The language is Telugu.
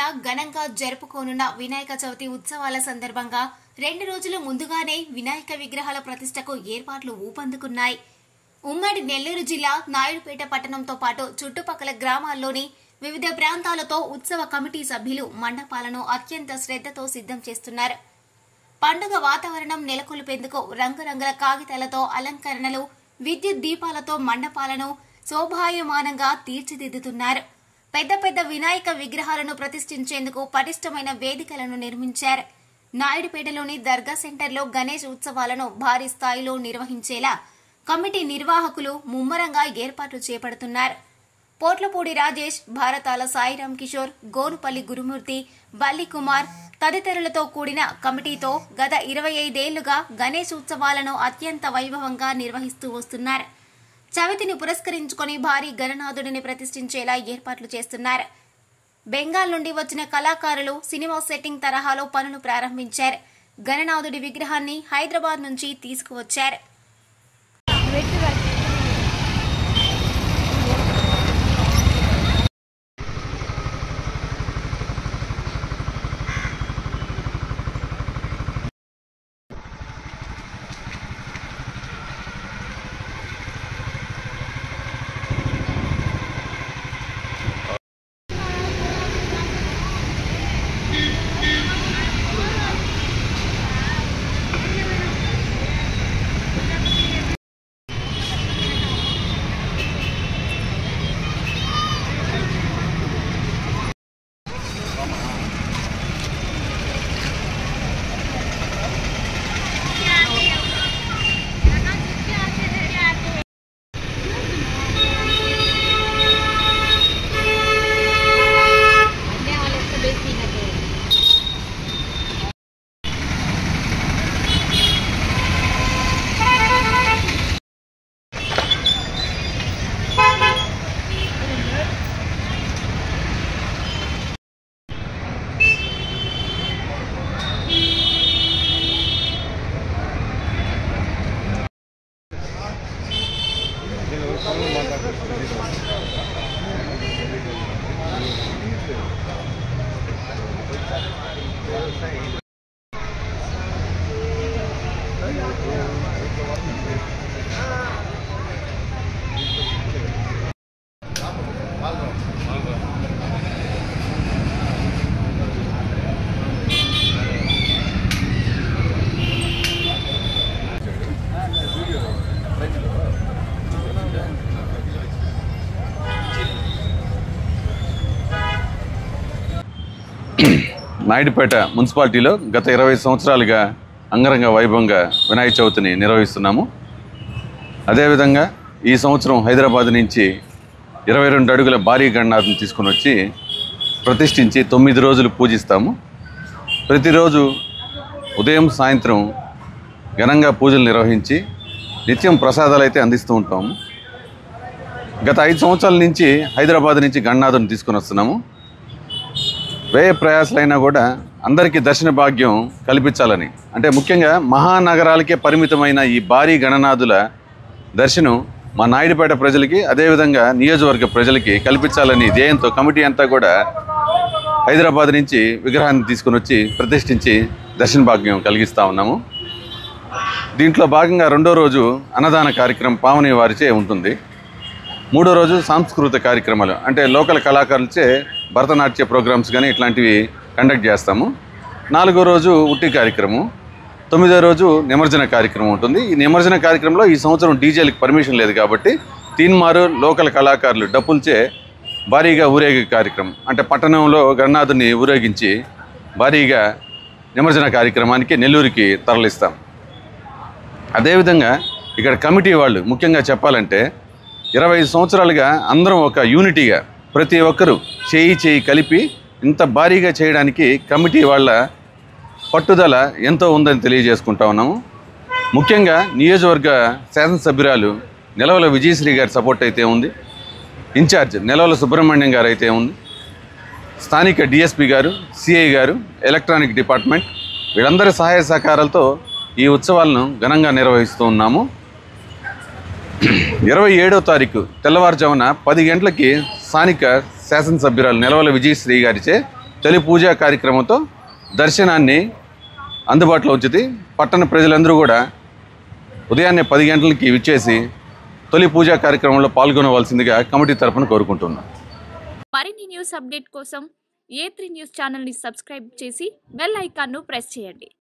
జిల్లా ఘనంగా జరుపుకోనున్న వినాయక చవితి ఉత్సవాల సందర్భంగా 2 రోజుల ముందుగానే వినాయక విగ్రహాల ప్రతిష్టకు ఏర్పాట్లు ఊపందుకున్నాయి. ఉమ్మడి నెల్లూరు జిల్లా నాయుడుపేట పట్టణంతో పాటు చుట్టుపక్కల గ్రామాల్లోని వివిధ ప్రాంతాలతో ఉత్సవ కమిటీ సభ్యులు మండపాలను అత్యంత శ్రద్ధతో సిద్ధం చేస్తున్నారు. పండుగ వాతావరణం నెలకొల్పేందుకు రంగురంగుల కాగితాలతో అలంకరణలు, విద్యుత్ దీపాలతో మండపాలను శోభాయమానంగా తీర్చిదిద్దుతున్నారు. పెద్ద పెద్ద వినాయక విగ్రహాలను ప్రతిష్ఠించేందుకు పటిష్టమైన వేదికలను నిర్మించారు. నాయుడుపేటలోని దర్గా సెంటర్లో గణేష్ ఉత్సవాలను భారీ స్థాయిలో నిర్వహించేలా కమిటీ నిర్వాహకులు ముమ్మరంగా ఏర్పాట్లు చేపడుతున్నారు. పోట్లపూడి రాజేష్, భారతాల సాయిరాం కిషోర్, గోనుపల్లి గురుమూర్తి, బల్లి కుమార్ తదితరులతో కూడిన కమిటీతో గత 25 ఏళ్లుగా గణేష్ ఉత్సవాలను అత్యంత వైభవంగా నిర్వహిస్తూ వస్తున్నారు. చవితిని పురస్కరించుకుని భారీ గణనాథుడిని ప్రతిష్ఠించేలా ఏర్పాట్లు చేస్తున్నారు. బెంగాల్ నుండి వచ్చిన కళాకారులు సినిమా సెట్టింగ్ తరహాలో పనులు ప్రారంభించారు. గణనాథుడి విగ్రహాన్ని హైదరాబాద్ నుంచి తీసుకువచ్చారు. నాయుడుపేట మున్సిపాలిటీలో గత 20 సంవత్సరాలుగా అంగరంగ వైభవంగా వినాయక చవితిని నిర్వహిస్తున్నాము. అదేవిధంగా ఈ సంవత్సరం హైదరాబాద్ నుంచి 22 అడుగుల భారీ గణనాథుని తీసుకుని వచ్చి ప్రతిష్ఠించి 9 రోజులు పూజిస్తాము. ప్రతిరోజు ఉదయం సాయంత్రం ఘనంగా పూజలు నిర్వహించి నిత్యం ప్రసాదాలు అయితే అందిస్తూ ఉంటాము. గత 5 సంవత్సరాల నుంచి హైదరాబాద్ నుంచి గణనాథుని తీసుకుని వస్తున్నాము. వ్యయ ప్రయాసాలైనా కూడా అందరికీ దర్శన భాగ్యం కల్పించాలని, అంటే ముఖ్యంగా మహానగరాలకే పరిమితమైన ఈ భారీ గణనాథుల దర్శనం మా నాయుడుపేట ప్రజలకి అదేవిధంగా నియోజకవర్గ ప్రజలకి కల్పించాలని ధ్యేయంతో కమిటీ అంతా కూడా హైదరాబాద్ నుంచి విగ్రహాన్ని తీసుకుని వచ్చి ప్రతిష్ఠించి దర్శన భాగ్యం కలిగిస్తూ ఉన్నాము. దీంట్లో భాగంగా 2వ రోజు అన్నదాన కార్యక్రమం పావని వారిచే ఉంటుంది. 3వ రోజు సాంస్కృతిక కార్యక్రమాలు, అంటే లోకల్ కళాకారులచే భరతనాట్య ప్రోగ్రామ్స్ కానీ ఇట్లాంటివి కండక్ట్ చేస్తాము. 4వ రోజు ఉట్టి కార్యక్రమం, 9వ రోజు నిమజ్జన కార్యక్రమం ఉంటుంది. ఈ నిమజ్జన కార్యక్రమంలో ఈ సంవత్సరం డీజేలకు పర్మిషన్ లేదు కాబట్టి తీన్మారు లోకల్ కళాకారులు డప్పులచే భారీగా ఊరేగే కార్యక్రమం, అంటే పట్టణంలో గణనాథుని ఊరేగించి భారీగా నిమజ్జన కార్యక్రమానికి నెల్లూరుకి తరలిస్తాం. అదేవిధంగా ఇక్కడ కమిటీ వాళ్ళు ముఖ్యంగా చెప్పాలంటే 25 సంవత్సరాలుగా అందరం ఒక యూనిటీగా ప్రతి ఒక్కరూ చేయి కలిపి ఇంత భారీగా చేయడానికి కమిటీ వాళ్ళ పట్టుదల ఎంతో ఉందని తెలియజేసుకుంటా ఉన్నాము. ముఖ్యంగా నియోజకవర్గ శాసనసభ్యురాలు నెలవల విజయశ్రీ గారి సపోర్ట్ అయితే ఉంది, ఇన్ఛార్జ్ నెలవల సుబ్రహ్మణ్యం గారు అయితే ఉంది, స్థానిక డిఎస్పీ గారు, సిఐ గారు, ఎలక్ట్రానిక్ డిపార్ట్మెంట్ వీళ్ళందరి సహాయ సహకారాలతో ఈ ఉత్సవాలను ఘనంగా నిర్వహిస్తూ ఉన్నాము. 27వ తారీఖు తెల్లవారుజామున 10 గంటలకి స్థానిక శాసనసభ్యురాలు నెలవల విజయశ్రీ గారిచే తొలి పూజా కార్యక్రమంతో దర్శనాన్ని అందుబాటులో ఉంచుతుంది. పట్టణ ప్రజలందరూ కూడా ఉదయాన్నే 10 గంటలకి విచ్చేసి తొలి పూజా కార్యక్రమంలో పాల్గొనవలసిందిగా కమిటీ తరఫున కోరుకుంటున్నాం. మరిన్ని న్యూస్ అప్డేట్ కోసం A3 న్యూస్ ఛానల్ని సబ్స్క్రైబ్ చేసి బెల్ ఐకాన్ను ప్రెస్ చేయండి.